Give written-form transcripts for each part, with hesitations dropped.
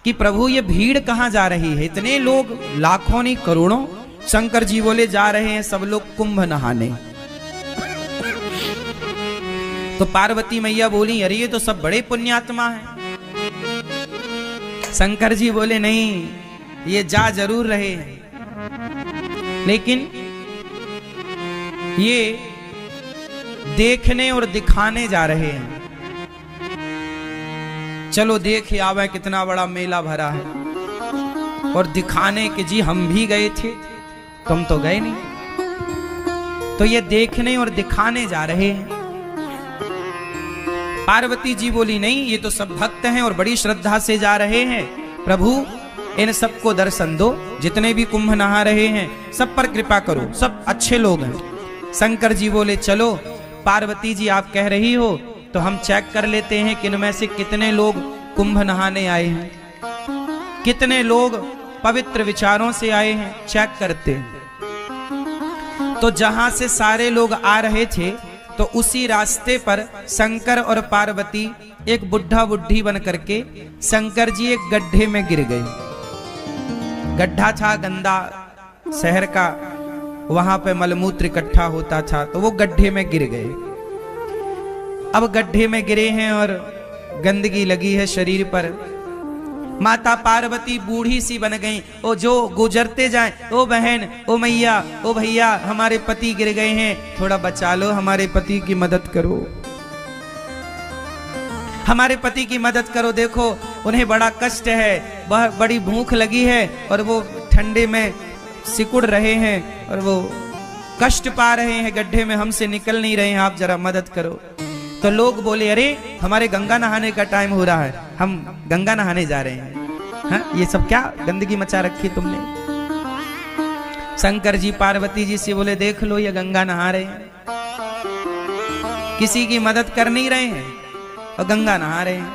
कि प्रभु ये भीड़ कहाँ जा रही है, इतने लोग, लाखों नहीं करोड़ों। शंकर जी बोले जा रहे हैं सब लोग कुंभ नहाने। तो पार्वती मैया बोली अरे ये तो सब बड़े पुण्यात्मा हैं। शंकर जी बोले नहीं, ये जा जरूर रहे हैं, लेकिन ये देखने और दिखाने जा रहे हैं। चलो देख आवे कितना बड़ा मेला भरा है, और दिखाने के जी हम भी गए थे, तुम तो गए नहीं। तो ये देखने और दिखाने जा रहे हैं। पार्वती जी बोली नहीं, ये तो सब भक्त हैं और बड़ी श्रद्धा से जा रहे हैं। प्रभु इन सबको दर्शन दो, जितने भी कुंभ नहा रहे हैं सब पर कृपा करो, सब अच्छे लोग हैं। शंकर जी बोले चलो पार्वती जी आप कह रही हो तो हम चेक कर लेते हैं कि इनमें से कितने लोग कुंभ नहाने आए हैं, कितने लोग पवित्र विचारों से आए हैं, चेक करते हैं। तो जहां से सारे लोग आ रहे थे तो उसी रास्ते पर शंकर और पार्वती एक बुढ़ा बुढ़ी बन करके शंकर जी एक गड्ढे में गिर गए। गड्ढा था गंदा शहर का, वहां पे मलमूत्र इकट्ठा होता था, तो वो गड्ढे में गिर गए। अब गड्ढे में गिरे हैं और गंदगी लगी है शरीर पर। माता पार्वती बूढ़ी सी बन गई। ओ जो गुजरते जाएं, ओ बहन, ओ मैया, ओ भैया, हमारे पति गिर गए हैं, थोड़ा बचा लो, हमारे पति की मदद करो, हमारे पति की मदद करो। देखो उन्हें बड़ा कष्ट है, बहुत बड़ी भूख लगी है और वो ठंडे में सिकुड़ रहे हैं और वो कष्ट पा रहे हैं, गड्ढे में हमसे निकल नहीं रहे हैं, आप जरा मदद करो। तो लोग बोले अरे हमारे गंगा नहाने का टाइम हो रहा है, हम गंगा नहाने जा रहे हैं। हाँ, ये सब क्या गंदगी मचा रखी तुमने। शंकर जी पार्वती जी से बोले देख लो ये गंगा नहा रहे हैं, किसी की मदद कर नहीं रहे हैं और गंगा नहा रहे हैं।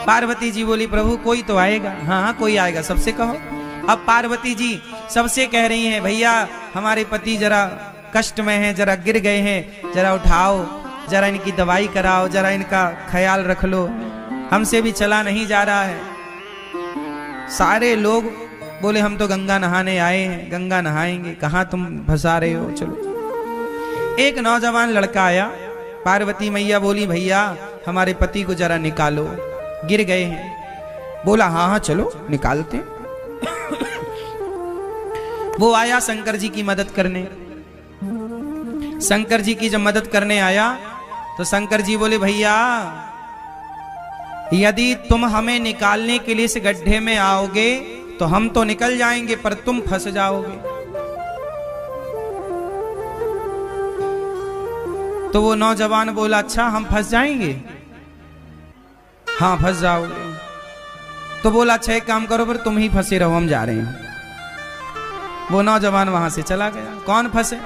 पार्वती जी बोली प्रभु कोई तो आएगा। हाँ हाँ कोई आएगा, सबसे कहो। अब पार्वती जी सबसे कह रही हैं भैया हमारे पति जरा कष्ट में हैं, जरा गिर गए हैं, जरा उठाओ, जरा इनकी दवाई कराओ, जरा इनका ख्याल रख लो, हमसे भी चला नहीं जा रहा है। सारे लोग बोले हम तो गंगा नहाने आए हैं, गंगा नहाएंगे, कहाँ तुम फंसा रहे हो, चलो। एक नौजवान लड़का आया, पार्वती मैया बोली भैया हमारे पति को जरा निकालो, गिर गए हैं। बोला हाँ हाँ चलो निकालते। वो आया शंकर जी की मदद करने। शंकर जी की जब मदद करने आया तो शंकर जी बोले भैया यदि तुम हमें निकालने के लिए इस गड्ढे में आओगे तो हम तो निकल जाएंगे, पर तुम फंस जाओगे। तो वो नौजवान बोला अच्छा हम फंस जाएंगे। हाँ फंस जाओगे। तो बोला अच्छा एक काम करो, पर तुम ही फंसे रहो, हम जा रहे हैं। वो नौजवान वहां से चला गया। कौन फंसे?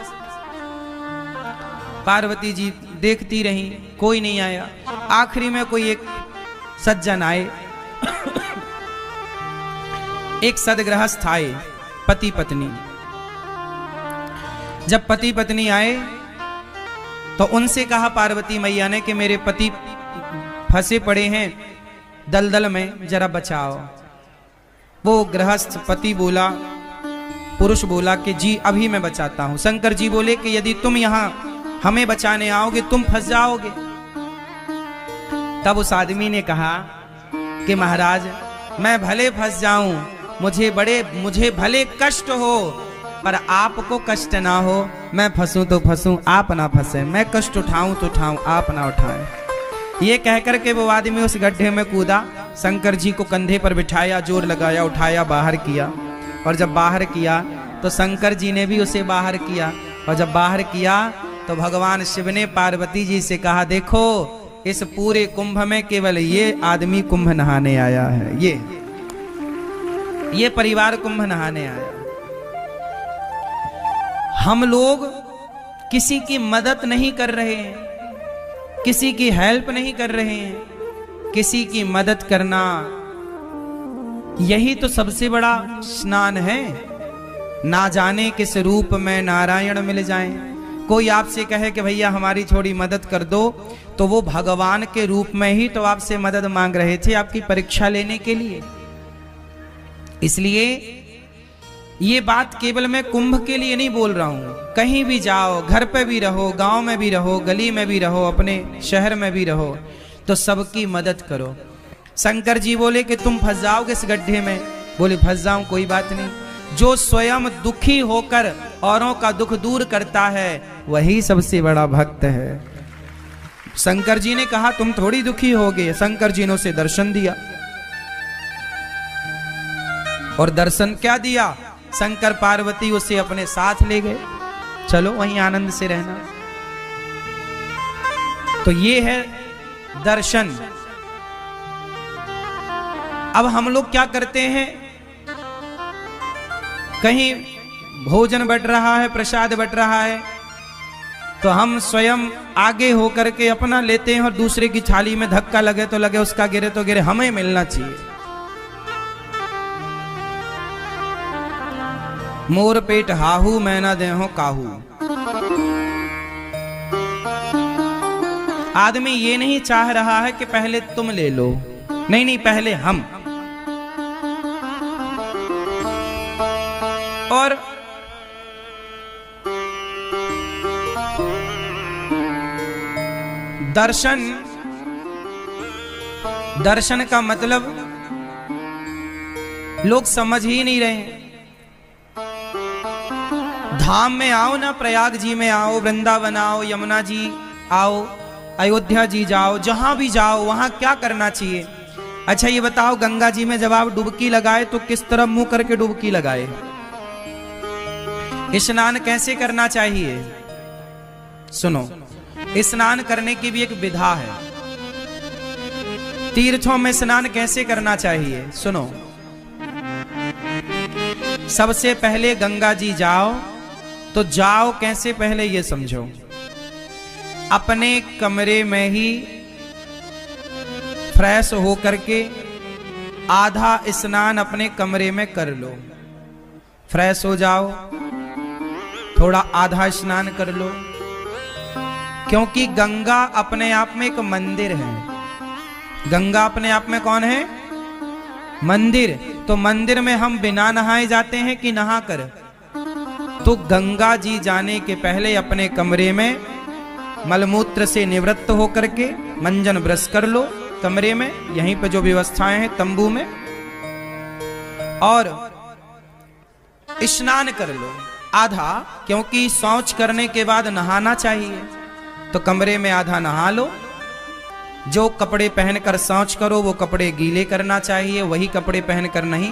पार्वती जी देखती रही, कोई नहीं आया। आखिरी में कोई एक सज्जन आए, एक सदगृहस्थ आए, पति पत्नी। जब पति पत्नी आए तो उनसे कहा पार्वती मैया ने कि मेरे पति फंसे पड़े हैं दलदल में, जरा बचाओ। वो गृहस्थ पति बोला, पुरुष बोला कि जी अभी मैं बचाता हूं। शंकर जी बोले कि यदि तुम यहां हमें बचाने आओगे तुम फंस जाओगे। तब उस आदमी ने कहा कि महाराज मैं भले फंस जाऊं, मुझे भले कष्ट हो, पर आपको कष्ट ना हो। मैं फंसूं तो फंसूं, आप ना फंसे, मैं कष्ट उठाऊं तो उठाऊं, आप ना उठाएं। ये कहकर के वो आदमी उस गड्ढे में कूदा, शंकर जी को कंधे पर बिठाया, जोर लगाया, उठाया, बाहर किया। और जब बाहर किया तो शंकर जी ने भी उसे बाहर किया। और जब बाहर किया तो भगवान शिव ने पार्वती जी से कहा देखो इस पूरे कुंभ में केवल ये आदमी कुंभ नहाने आया है, ये परिवार कुंभ नहाने आया। हम लोग किसी की मदद नहीं कर रहे हैं, किसी की हेल्प नहीं कर रहे हैं। किसी की मदद करना यही तो सबसे बड़ा स्नान है। ना जाने किस रूप में नारायण मिल जाएं, कोई आपसे कहे कि भैया हमारी थोड़ी मदद कर दो, तो वो भगवान के रूप में ही तो आपसे मदद मांग रहे थे, आपकी परीक्षा लेने के लिए। इसलिए ये बात केवल मैं कुंभ के लिए नहीं बोल रहा हूं, कहीं भी जाओ, घर पे भी रहो, गांव में भी रहो, गली में भी रहो, अपने शहर में भी रहो, तो सबकी मदद करो। शंकर जी बोले कि तुम फंस जाओगे इस गड्ढे में, बोले फंस जाऊं, कोई बात नहीं। जो स्वयं दुखी होकर औरों का दुख दूर करता है वही सबसे बड़ा भक्त है। शंकर जी ने कहा तुम थोड़ी दुखी होगे, शंकर जी ने उसे दर्शन दिया। और दर्शन क्या दिया, शंकर पार्वती उसे अपने साथ ले गए, चलो वहीं आनंद से रहना। तो ये है दर्शन। अब हम लोग क्या करते हैं, कहीं भोजन बट रहा है, प्रसाद बट रहा है, तो हम स्वयं आगे होकर के अपना लेते हैं और दूसरे की थाली में धक्का लगे तो लगे, उसका गिरे तो गिरे, हमें मिलना चाहिए। मोर पेट हाहू मैं ना देहो काहू। आदमी ये नहीं चाह रहा है कि पहले तुम ले लो, नहीं नहीं, पहले हम। और दर्शन, दर्शन का मतलब लोग समझ ही नहीं रहे। धाम में आओ ना, प्रयाग जी में आओ, वृंदावन आओ, यमुना जी आओ, अयोध्या जी जाओ, जहां भी जाओ वहां क्या करना चाहिए। अच्छा ये बताओ, गंगा जी में जब आप डुबकी लगाए तो किस तरफ मुंह करके डुबकी लगाए? स्नान कैसे करना चाहिए? सुनो, स्नान करने की भी एक विधा है। तीर्थों में स्नान कैसे करना चाहिए? सुनो, सबसे पहले गंगा जी जाओ, तो जाओ कैसे पहले ये समझो। अपने कमरे में ही फ्रेश होकर के आधा स्नान अपने कमरे में कर लो। फ्रेश हो जाओ, थोड़ा आधा स्नान कर लो, क्योंकि गंगा अपने आप में एक मंदिर है। गंगा अपने आप में कौन है? मंदिर। तो मंदिर में हम बिना नहाए जाते हैं कि नहा कर? तो गंगा जी जाने के पहले अपने कमरे में मलमूत्र से निवृत्त होकर के मंजन ब्रश कर लो कमरे में, यहीं पर जो व्यवस्थाएं हैं तंबू में, और स्नान कर लो आधा, क्योंकि शौच करने के बाद नहाना चाहिए। तो कमरे में आधा नहा लो, जो कपड़े पहनकर शौच करो वो कपड़े गीले करना चाहिए, वही कपड़े पहनकर नहीं।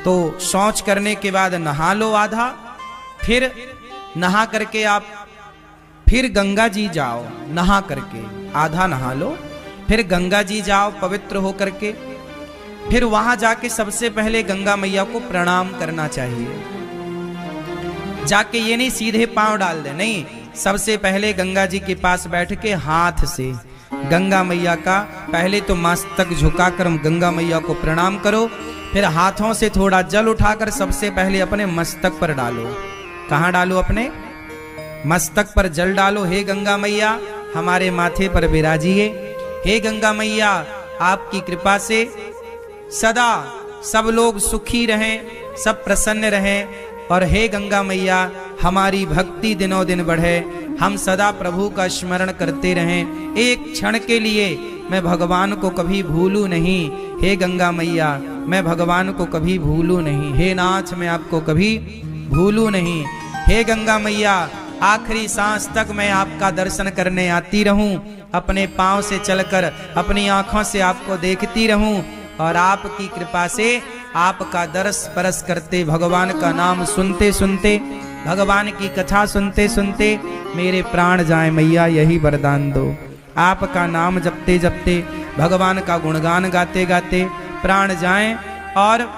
तो शौच करने के बाद नहा लो आधा, फिर नहा करके आप फिर गंगा जी जाओ, नहा करके आधा नहा लो, फिर गंगा जी जाओ पवित्र हो करके, फिर वहां जाके सबसे पहले गंगा मैया को प्रणाम करना चाहिए। जाके ये नहीं सीधे पांव डाल दे, नहीं, सबसे पहले गंगा जी के पास बैठ के हाथ से गंगा मैया का पहले तो मस्तक झुकाकर गंगा मैया को प्रणाम करो, फिर हाथों से थोड़ा जल उठाकर सबसे पहले अपने मस्तक पर डालो। कहाँ डालो? अपने मस्तक पर जल डालो। हे गंगा मैया हमारे माथे पर विराजिए, हे गंगा मैया आपकी कृपा से सदा सब लोग सुखी रहें, सब प्रसन्न रहें, और हे गंगा मैया हमारी भक्ति दिनों दिन बढ़े, हम सदा प्रभु का स्मरण करते रहें, एक क्षण के लिए मैं भगवान को कभी भूलूं नहीं। हे गंगा मैया मैं भगवान को कभी भूलूं नहीं, हे नाथ मैं आपको कभी भूलूं नहीं। हे गंगा मैया आखिरी सांस तक मैं आपका दर्शन करने आती रहूं, अपने पांव से चलकर अपनी आंखों से आपको देखती रहूं, और आपकी कृपा से आपका दर्श परस करते, भगवान का नाम सुनते सुनते, भगवान की कथा सुनते सुनते मेरे प्राण जाए मैया, यही वरदान दो। आपका नाम जपते जपते, भगवान का गुणगान गाते गाते प्राण जाएं, और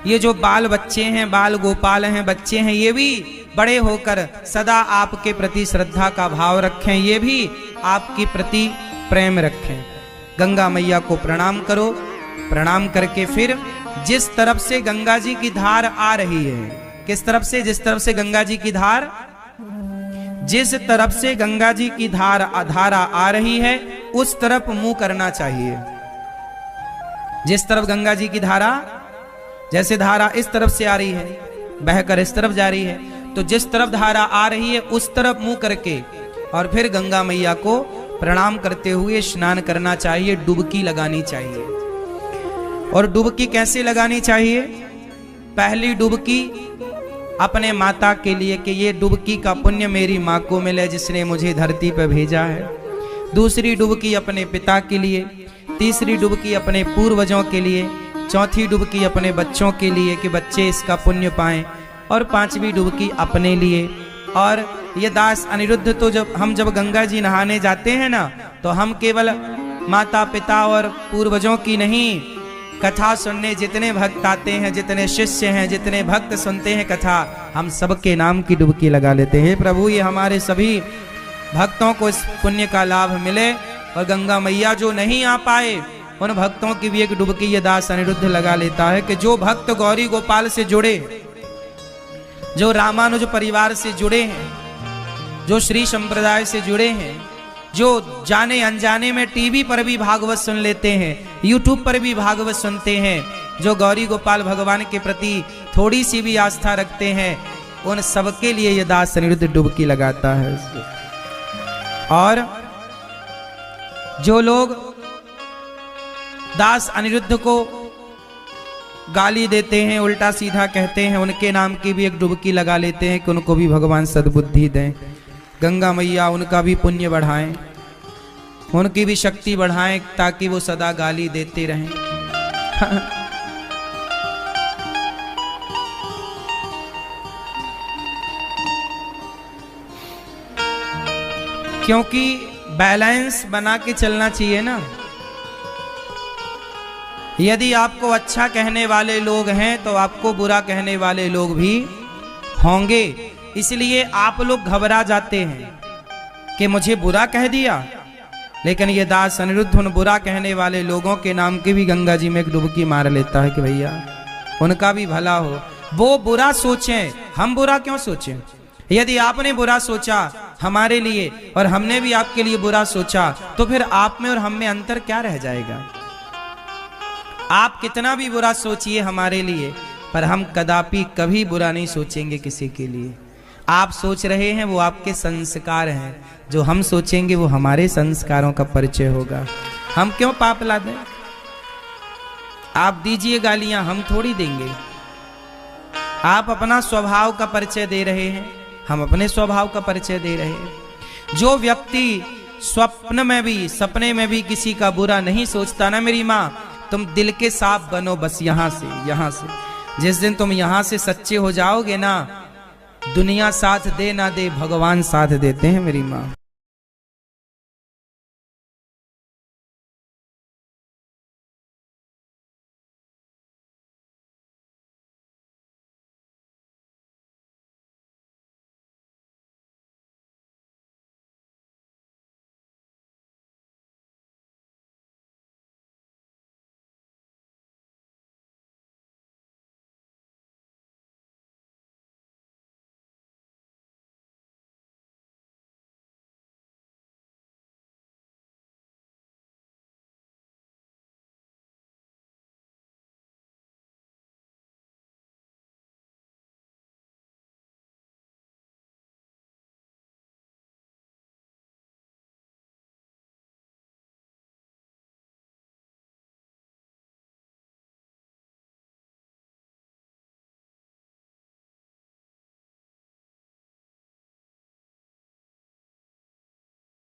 ये जो बाल बच्चे हैं, बाल गोपाल हैं, बच्चे हैं, ये भी बड़े होकर सदा आपके प्रति श्रद्धा का भाव रखें, ये भी आपके प्रति प्रेम रखें। गंगा मैया को प्रणाम करो, प्रणाम करके फिर जिस तरफ से गंगा जी की धार आ रही है, किस तरफ से? जिस तरफ से गंगा जी की धार, जिस तरफ से गंगा जी की धारा आ रही है उस तरफ मुंह करना चाहिए। जिस तरफ गंगा जी की धारा, जैसे धारा इस तरफ से आ रही है, बहकर इस तरफ जा रही है, तो जिस तरफ धारा आ रही है उस तरफ मुंह करके और फिर गंगा मैया को प्रणाम करते हुए स्नान करना चाहिए, डुबकी लगानी चाहिए। और डुबकी कैसे लगानी चाहिए? पहली डुबकी अपने माता के लिए कि ये डुबकी का पुण्य मेरी माँ को मिले जिसने मुझे धरती पर भेजा है। दूसरी डुबकी अपने पिता के लिए, तीसरी डुबकी अपने पूर्वजों के लिए, चौथी डुबकी अपने बच्चों के लिए कि बच्चे इसका पुण्य पाएं, और पांचवी डुबकी अपने लिए। और ये दास अनिरुद्ध तो जब गंगा जी नहाने जाते हैं ना, तो हम केवल माता पिता और पूर्वजों की नहीं, कथा सुनने जितने भक्त आते हैं, जितने शिष्य हैं, जितने भक्त सुनते हैं कथा, हम सबके नाम की डुबकी लगा लेते हैं। प्रभु ये हमारे सभी भक्तों को इस पुण्य का लाभ मिले, और गंगा मैया जो नहीं आ पाए उन भक्तों की भी एक डुबकी ये दास अनिरुद्ध लगा लेता है कि जो भक्त गौरी गोपाल से जुड़े, जो रामानुज परिवार से जुड़े हैं, जो श्री संप्रदाय से जुड़े हैं, जो जाने अनजाने में टीवी पर भी भागवत सुन लेते हैं, यूट्यूब पर भी भागवत सुनते हैं, जो गौरी गोपाल भगवान के प्रति थोड़ी सी भी आस्था रखते हैं, उन सबके लिए ये दास अनिरुद्ध डुबकी लगाता है। और जो लोग दास अनिरुद्ध को गाली देते हैं, उल्टा सीधा कहते हैं, उनके नाम की भी एक डुबकी लगा लेते हैं कि उनको भी भगवान सद्बुद्धि दें। गंगा मैया उनका भी पुण्य बढ़ाएं, उनकी भी शक्ति बढ़ाएं ताकि वो सदा गाली देते रहें। क्योंकि बैलेंस बना के चलना चाहिए ना। यदि आपको अच्छा कहने वाले लोग हैं तो आपको बुरा कहने वाले लोग भी होंगे, इसलिए आप लोग घबरा जाते हैं कि मुझे बुरा कह दिया। लेकिन ये दास अनिरुद्ध उन बुरा कहने वाले लोगों के नाम की भी गंगा जी में एक डुबकी मार लेता है कि भैया उनका भी भला हो। वो बुरा सोचें, हम बुरा क्यों सोचें? यदि आपने बुरा सोचा हमारे लिए और हमने भी आपके लिए बुरा सोचा, तो फिर आप में और हम में अंतर क्या रह जाएगा? आप कितना भी बुरा सोचिए हमारे लिए, पर हम कदापि कभी बुरा नहीं सोचेंगे किसी के लिए। आप सोच रहे हैं वो आपके संस्कार हैं, जो हम सोचेंगे वो हमारे संस्कारों का परिचय होगा। हम क्यों पाप ला दें? आप दीजिए गालियां, हम थोड़ी देंगे। आप अपना स्वभाव का परिचय दे रहे हैं, हम अपने स्वभाव का परिचय दे रहे हैं। जो व्यक्ति स्वप्न में भी, सपने में भी किसी का बुरा नहीं सोचता ना मेरी माँ, तुम दिल के साफ बनो बस यहाँ से। जिस दिन तुम यहाँ से सच्चे हो जाओगे ना, दुनिया साथ दे ना दे, भगवान साथ देते हैं मेरी माँ।